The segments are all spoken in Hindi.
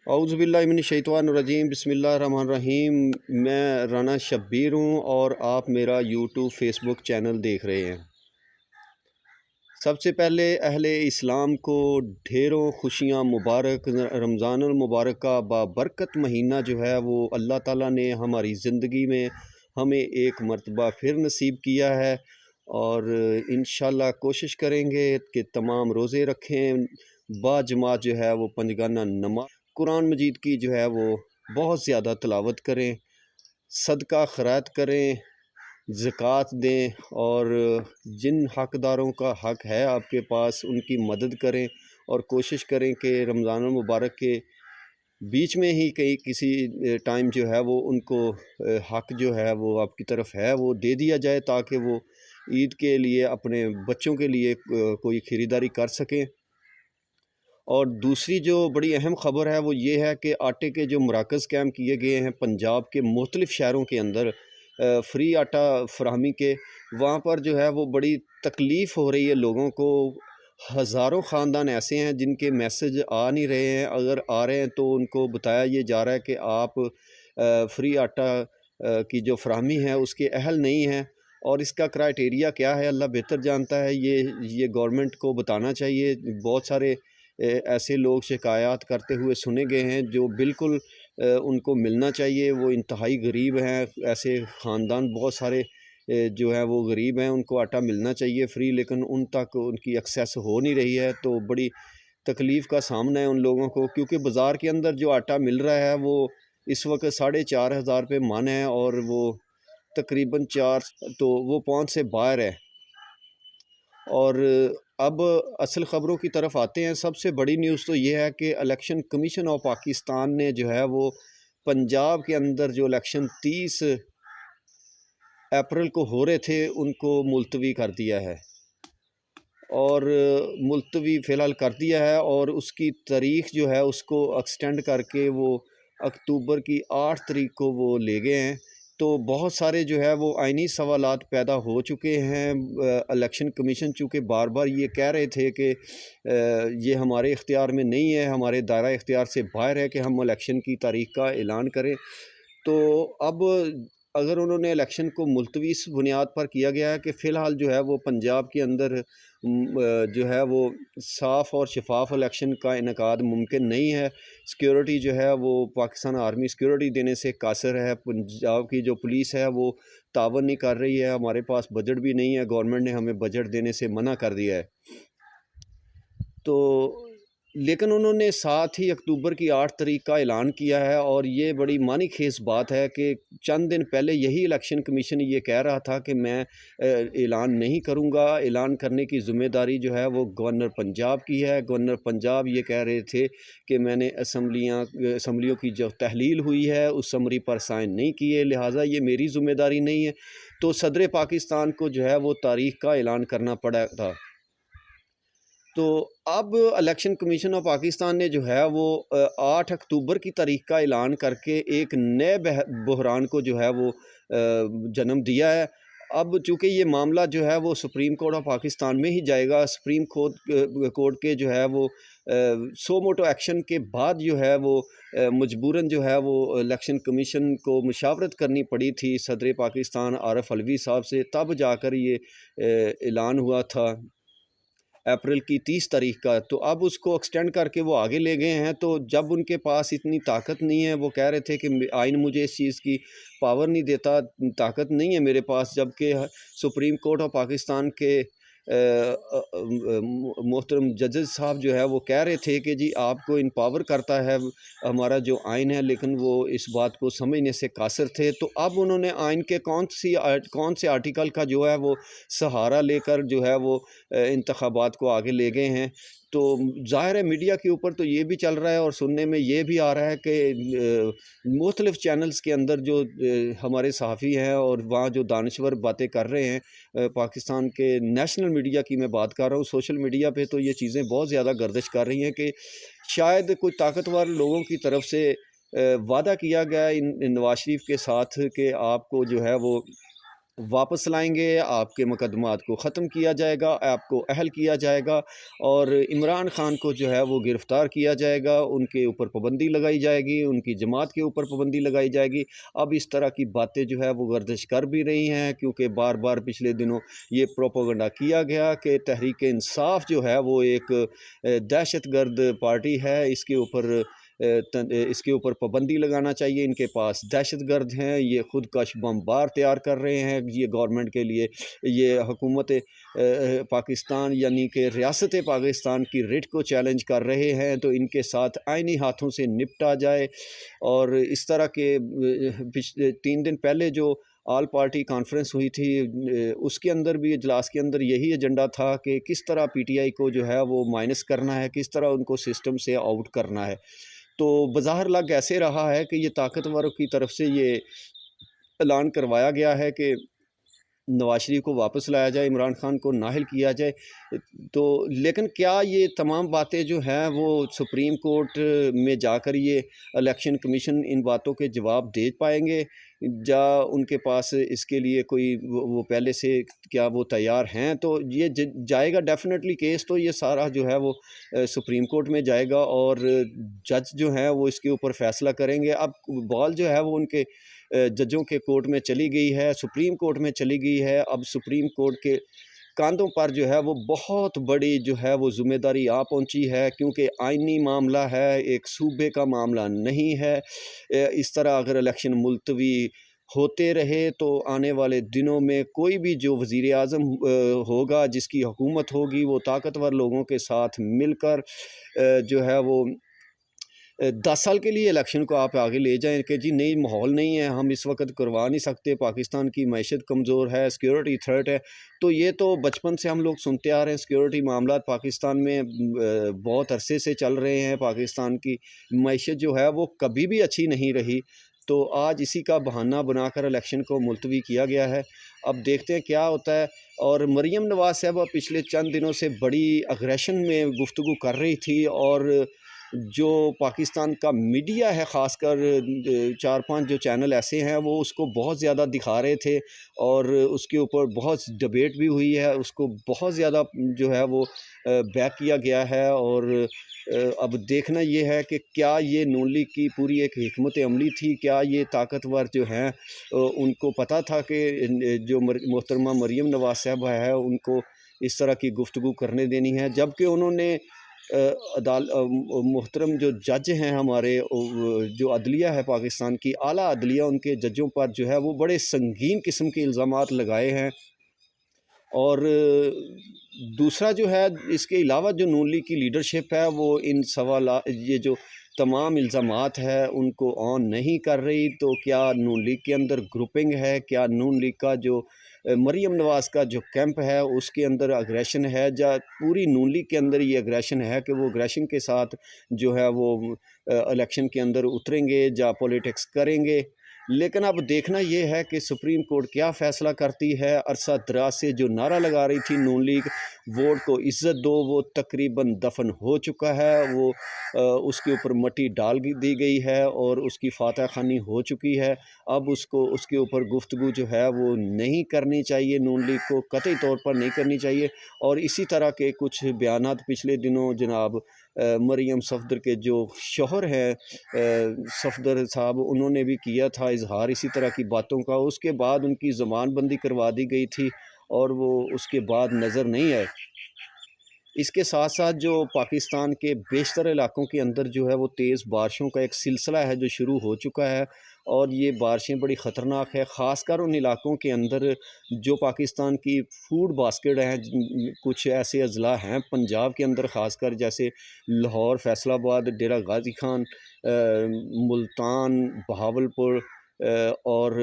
औज़ुबिल्लाहि मिनश शैतानिर रजीम बिस्मिल्लाहिर्रहमानिर्रहीम। मैं राना शब्बीर हूँ और आप मेरा यूट्यूब फेसबुक चैनल देख रहे हैं। सबसे पहले अहले इस्लाम को ढेरों खुशियाँ मुबारक। रमज़ानुल मुबारक का बाबरकत महीना जो है वो अल्लाह ताला ने हमारी ज़िंदगी में हमें एक मर्तबा फिर नसीब किया है और इंशाअल्लाह कोशिश करेंगे कि तमाम रोज़े रखें, बाजमात जो है वो पंजगाना नमाज, कुरान मजीद की जो है वो बहुत ज़्यादा तिलावत करें, सदका खैरात करें, ज़कात दें और जिन हक़दारों का हक़ है आपके पास उनकी मदद करें और कोशिश करें कि रमज़ानुल मुबारक के बीच में ही कहीं किसी टाइम जो है वो उनको हक़ जो है वो आपकी तरफ है वो दे दिया जाए ताकि वो ईद के लिए अपने बच्चों के लिए कोई ख़रीदारी कर सकें। और दूसरी जो बड़ी अहम ख़बर है वो ये है कि आटे के जो मराकज़ कायम किए गए हैं पंजाब के मुख्तलिफ़ शहरों के अंदर फ्री आटा फ़राहमी के, वहाँ पर जो है वो बड़ी तकलीफ़ हो रही है लोगों को। हज़ारों ख़ानदान ऐसे हैं जिनके मैसेज आ नहीं रहे हैं, अगर आ रहे हैं तो उनको बताया ये जा रहा है कि आप फ्री आटा की जो फ़राहमी है उसके अहल नहीं हैं और इसका क्राइटेरिया क्या है अल्लाह बेहतर जानता है। ये गवर्नमेंट को बताना चाहिए। बहुत सारे ऐसे लोग शिकायत करते हुए सुने गए हैं जो बिल्कुल उनको मिलना चाहिए, वो इंतहाई गरीब हैं। ऐसे ख़ानदान बहुत सारे जो है वो गरीब हैं, उनको आटा मिलना चाहिए फ्री, लेकिन उन तक उनकी एक्सेस हो नहीं रही है। तो बड़ी तकलीफ़ का सामना है उन लोगों को, क्योंकि बाज़ार के अंदर जो आटा मिल रहा है वो इस वक्त 4,500 रुपये मन है और वो तकरीबन 4, तो वो पहुँच से बाहर है। और अब असल ख़बरों की तरफ आते हैं। सबसे बड़ी न्यूज़ तो ये है कि इलेक्शन कमीशन ऑफ पाकिस्तान ने जो है वो पंजाब के अंदर जो इलेक्शन 30 अप्रैल को हो रहे थे उनको मुलतवी कर दिया है और मुलतवी फ़िलहाल कर दिया है और उसकी तारीख़ जो है उसको एक्सटेंड करके वो अक्टूबर की 8 तारीख को वो ले गए हैं। तो बहुत सारे जो है वो आइनी सवालात पैदा हो चुके हैं। इलेक्शन कमीशन चूँकि बार बार ये कह रहे थे कि ये हमारे इख्तियार में नहीं है, हमारे दायरा इख्तियार से बाहर है कि हम इलेक्शन की तारीख़ का ऐलान करें। तो अब अगर उन्होंने इलेक्शन को मुलतवी इस बुनियाद पर किया गया है कि फ़िलहाल जो है वो पंजाब के अंदर जो है वो साफ़ और शफाफ इलेक्शन का इनेकाद मुमकिन नहीं है। सिक्योरिटी जो है वो पाकिस्तान आर्मी सिक्योरिटी देने से कासिर है। पंजाब की जो पुलिस है वो तावन नहीं कर रही है। हमारे पास बजट भी नहीं है, गवर्नमेंट ने हमें बजट देने से मना कर दिया है। तो लेकिन उन्होंने साथ ही अक्टूबर की 8 तारीख का ऐलान किया है और ये बड़ी मानी खेज बात है कि चंद दिन पहले यही इलेक्शन कमीशन ये कह रहा था कि मैं ऐलान नहीं करूँगा। ऐलान करने की ज़िम्मेदारी जो है वो गवर्नर पंजाब की है। गवर्नर पंजाब ये कह रहे थे कि मैंने असम्बलियों की जो तहलील हुई है उस समरी पर साइन नहीं किए, लिहाजा ये मेरी ज़िम्मेदारी नहीं है। तो सदर पाकिस्तान को जो है वो तारीख़ का ऐलान करना पड़ा था। तो अब इलेक्शन कमीशन ऑफ पाकिस्तान ने जो है वो 8 अक्टूबर की तारीख का ऐलान करके एक नए बहरान को जो है वो जन्म दिया है। अब चूँकि ये मामला जो है वो सुप्रीम कोर्ट ऑफ पाकिस्तान में ही जाएगा। सुप्रीम कोर्ट के जो है वो सो मोटो एक्शन के बाद जो है वो मजबूरन जो है वो इलेक्शन कमीशन को मुशावरत करनी पड़ी थी सदर पाकिस्तान आरिफ अलवी साहब से, तब जाकर ये ऐलान हुआ था अप्रैल की 30 तारीख का। तो अब उसको एक्सटेंड करके वो आगे ले गए हैं। तो जब उनके पास इतनी ताकत नहीं है, वो कह रहे थे कि आइन मुझे इस चीज़ की पावर नहीं देता, ताकत नहीं है मेरे पास, जबकि सुप्रीम कोर्ट ऑफ पाकिस्तान के मोहतरम जजेस साहब जो है वो कह रहे थे कि जी आपको इम्पावर करता है हमारा जो आइन है, लेकिन वो इस बात को समझने से कासिर थे। तो अब उन्होंने आइन के कौन से आर्टिकल का जो है वो सहारा लेकर जो है वो इंतखाबात को आगे ले गए हैं। तो ज़ाहिर है मीडिया के ऊपर तो ये भी चल रहा है और सुनने में ये भी आ रहा है कि मुख्तलिफ़ चैनल्स के अंदर जो हमारे सहाफ़ी हैं और वहाँ जो दानश्वर बातें कर रहे हैं, पाकिस्तान के नेशनल मीडिया की मैं बात कर रहा हूँ, सोशल मीडिया पे तो ये चीज़ें बहुत ज़्यादा गर्दिश कर रही हैं कि शायद कोई ताकतवर लोगों की तरफ से वादा किया गया इन नवाज शरीफ के साथ कि आपको जो है वो वापस लाएँगे, आपके मुकदमात को ख़त्म किया जाएगा, आपको अहल किया जाएगा और इमरान ख़ान को जो है वो गिरफ़्तार किया जाएगा, उनके ऊपर पाबंदी लगाई जाएगी, उनकी जमात के ऊपर पाबंदी लगाई जाएगी। अब इस तरह की बातें जो है वो गर्दिश कर भी रही हैं, क्योंकि बार-बार पिछले दिनों ये प्रोपेगेंडा किया गया कि तहरीक-ए-इंसाफ़ जो है वो एक दहशतगर्द पार्टी है, इसके ऊपर पाबंदी लगाना चाहिए, इनके पास दहशतगर्द हैं, ये खुदकश बमबार तैयार कर रहे हैं, ये गवर्नमेंट के लिए, ये हुकूमत पाकिस्तान यानी कि रियासत पाकिस्तान की रिट को चैलेंज कर रहे हैं, तो इनके साथ आईनी हाथों से निपटा जाए। और इस तरह के पिछले 3 दिन पहले जो ऑल पार्टी कॉन्फ्रेंस हुई थी, उसके अंदर भी, इजलास के अंदर यही एजेंडा था कि किस तरह पीटीआई को जो है वो माइनस करना है, किस तरह उनको सिस्टम से आउट करना है। तो बज़ाहिर लग ऐसे रहा है कि ये ताकतवरों की तरफ से ये ऐलान करवाया गया है कि नवाज शरीफ को वापस लाया जाए, इमरान खान को नाअहल किया जाए। तो लेकिन क्या ये तमाम बातें जो हैं वो सुप्रीम कोर्ट में जाकर ये इलेक्शन कमीशन इन बातों के जवाब दे पाएंगे, या उनके पास इसके लिए कोई वो पहले से क्या वो तैयार हैं? तो ये जाएगा डेफिनेटली केस, तो ये सारा जो है वो सुप्रीम कोर्ट में जाएगा और जज जो हैं वो इसके ऊपर फैसला करेंगे। अब बॉल जो है वो उनके जजों के कोर्ट में चली गई है, सुप्रीम कोर्ट में चली गई है। अब सुप्रीम कोर्ट के कांधों पर जो है वो बहुत बड़ी जो है वो ज़िम्मेदारी आ पहुंची है, क्योंकि आइनी मामला है, एक सूबे का मामला नहीं है। इस तरह अगर इलेक्शन मुलतवी होते रहे तो आने वाले दिनों में कोई भी जो वज़ीर आज़म होगा, जिसकी हुकूमत होगी, वो ताकतवर लोगों के साथ मिलकर जो है वो 10 साल के लिए इलेक्शन को आप आगे ले जाएँ कि जी नहीं, माहौल नहीं है, हम इस वक्त करवा नहीं सकते, पाकिस्तान की मईशत कमज़ोर है, सिक्योरिटी थ्रेट है। तो ये तो बचपन से हम लोग सुनते आ रहे हैं, सिक्योरिटी मामलात पाकिस्तान में बहुत अरसे से चल रहे हैं। पाकिस्तान की मईशत जो है वो कभी भी अच्छी नहीं रही, तो आज इसी का बहाना बनाकर इलेक्शन को मुलतवी किया गया है। अब देखते हैं क्या होता है। और मरीम नवाज़ साहबा पिछले चंद दिनों से बड़ी अग्रेशन में गुफ्तगू कर रही थी, और जो पाकिस्तान का मीडिया है, ख़ासकर 4-5 जो चैनल ऐसे हैं, वो उसको बहुत ज़्यादा दिखा रहे थे और उसके ऊपर बहुत डिबेट भी हुई है, उसको बहुत ज़्यादा जो है वो बैक किया गया है। और अब देखना ये है कि क्या ये नून लीग की पूरी एक हिकमत अमली थी, क्या ये ताकतवर जो हैं उनको पता था कि जो मोहतरमा मरीम नवाज़ साहबा है उनको इस तरह की गुफ्तगू करने देनी है, जबकि उन्होंने मोहतरम जो जज हैं हमारे, जो अदलिया है पाकिस्तान की, आला अदलिया, उनके जजों पर जो है वो बड़े संगीन किस्म के इल्ज़ामात लगाए हैं। और दूसरा जो है, इसके अलावा जो नून लीग की लीडरशिप है वो इन सवाल, ये जो तमाम इल्ज़ामात है उनको ऑन नहीं कर रही। तो क्या नून लीग के अंदर ग्रुपिंग है? क्या नून लीग का जो मरीम नवाज़ का जो कैंप है उसके अंदर अग्रेशन है, या पूरी नून लीग के अंदर ये अग्रेशन है कि वो अग्रेशन के साथ जो है वो इलेक्शन के अंदर उतरेंगे या पॉलिटिक्स करेंगे? लेकिन अब देखना ये है कि सुप्रीम कोर्ट क्या फ़ैसला करती है। अरसा दराज से जो नारा लगा रही थी नून लीग, वोट को इज़्ज़त दो, वो तकरीबन दफन हो चुका है। वो उसके ऊपर मट्टी डाल दी गई है और उसकी फातह खानी हो चुकी है। अब उसको उसके ऊपर गुफ्तगू जो है वो नहीं करनी चाहिए, नून लीग को कतई तौर पर नहीं करनी चाहिए। और इसी तरह के कुछ बयानात पिछले दिनों जनाब मरियम सफ़दर के जो शौहर हैं, सफ़दर साहब, उन्होंने भी किया था इजहार इसी तरह की बातों का। उसके बाद उनकी ज़बानबंदी करवा दी गई थी और वो उसके बाद नज़र नहीं आए। इसके साथ साथ जो पाकिस्तान के बेशतर इलाकों के अंदर जो है वो तेज़ बारिशों का एक सिलसिला है जो शुरू हो चुका है, और ये बारिशें बड़ी ख़तरनाक है, ख़ासकर उन इलाकों के अंदर जो पाकिस्तान की फूड बास्केट हैं। कुछ ऐसे अज़ला हैं पंजाब के अंदर ख़ासकर, जैसे लाहौर, फैसलाबाद, डेरा गाजी खान, मुल्तान, बहावलपुर और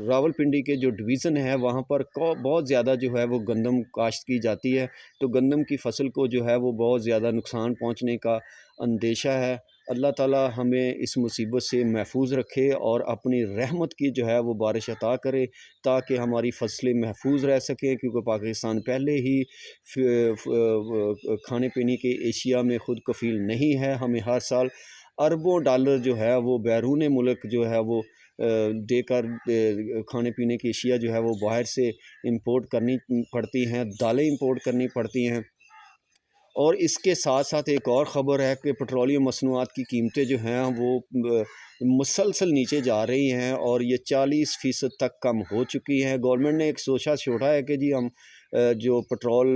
रावलपिंडी के जो डिवीज़न है वहाँ पर बहुत ज़्यादा जो है वो गंदम काश्त की जाती है। तो गंदम की फसल को जो है वो बहुत ज़्यादा नुकसान पहुँचने का अंदेशा है। अल्लाह ताला हमें इस मुसीबत से महफूज रखे और अपनी रहमत की जो है वो बारिश अता करे, ताकि हमारी फसलें महफूज रह सकें, क्योंकि पाकिस्तान पहले ही खाने पीने के एशिया में खुद कफ़ील नहीं है। हमें हर साल अरबों डॉलर जो है वो बैरून मुल्क जो है वो देकर खाने पीने की अशिया जो है वो बाहर से इंपोर्ट करनी पड़ती हैं, दालें इंपोर्ट करनी पड़ती हैं। और इसके साथ-साथ एक और ख़बर है कि पेट्रोलियम मसनूआत की कीमतें जो हैं वो मुसलसल नीचे जा रही हैं और ये 40% तक कम हो चुकी हैं। गवर्नमेंट ने एक सोचा छोड़ा है कि जी हम जो पेट्रोल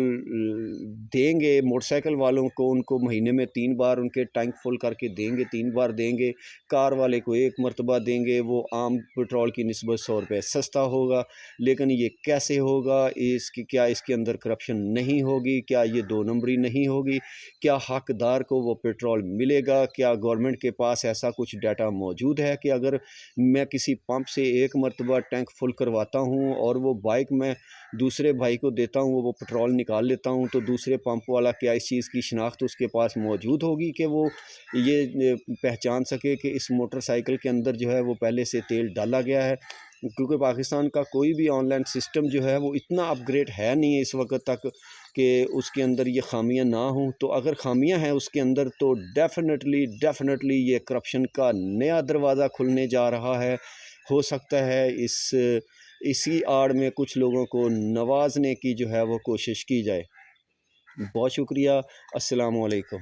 देंगे मोटरसाइकिल वालों को, उनको महीने में 3 बार उनके टैंक फुल करके देंगे, 3 बार देंगे। कार वाले को 1 मरतबा देंगे, वो आम पेट्रोल की निस्बत ₹100 सस्ता होगा। लेकिन ये कैसे होगा? क्या इसके अंदर करप्शन नहीं होगी? क्या ये 2 नंबरी नहीं होगी? क्या हकदार को वो पेट्रोल मिलेगा? क्या गवर्नमेंट के पास ऐसा कुछ डाटा मौजूद है कि अगर मैं किसी पंप से 1 मरतबा टैंक फुल करवाता हूँ और वो बाइक मैं दूसरे भाई को देता हूँ, वो पेट्रोल निकाल लेता हूँ, तो दूसरे पंप वाला क्या इस चीज़ की शिनाख्त उसके पास मौजूद होगी कि वो ये पहचान सके कि इस मोटरसाइकिल के अंदर जो है वो पहले से तेल डाला गया है? क्योंकि पाकिस्तान का कोई भी ऑनलाइन सिस्टम जो है वो इतना अपग्रेड है नहीं है इस वक्त तक कि उसके अंदर ये खामियां ना हों। तो अगर खामियां हैं उसके अंदर तो डेफिनेटली ये करप्शन का नया दरवाज़ा खुलने जा रहा है। हो सकता है इसी आड़ में कुछ लोगों को नवाजने की जो है वो कोशिश की जाए। बहुत शुक्रिया। अस्सलाम वालेकुम।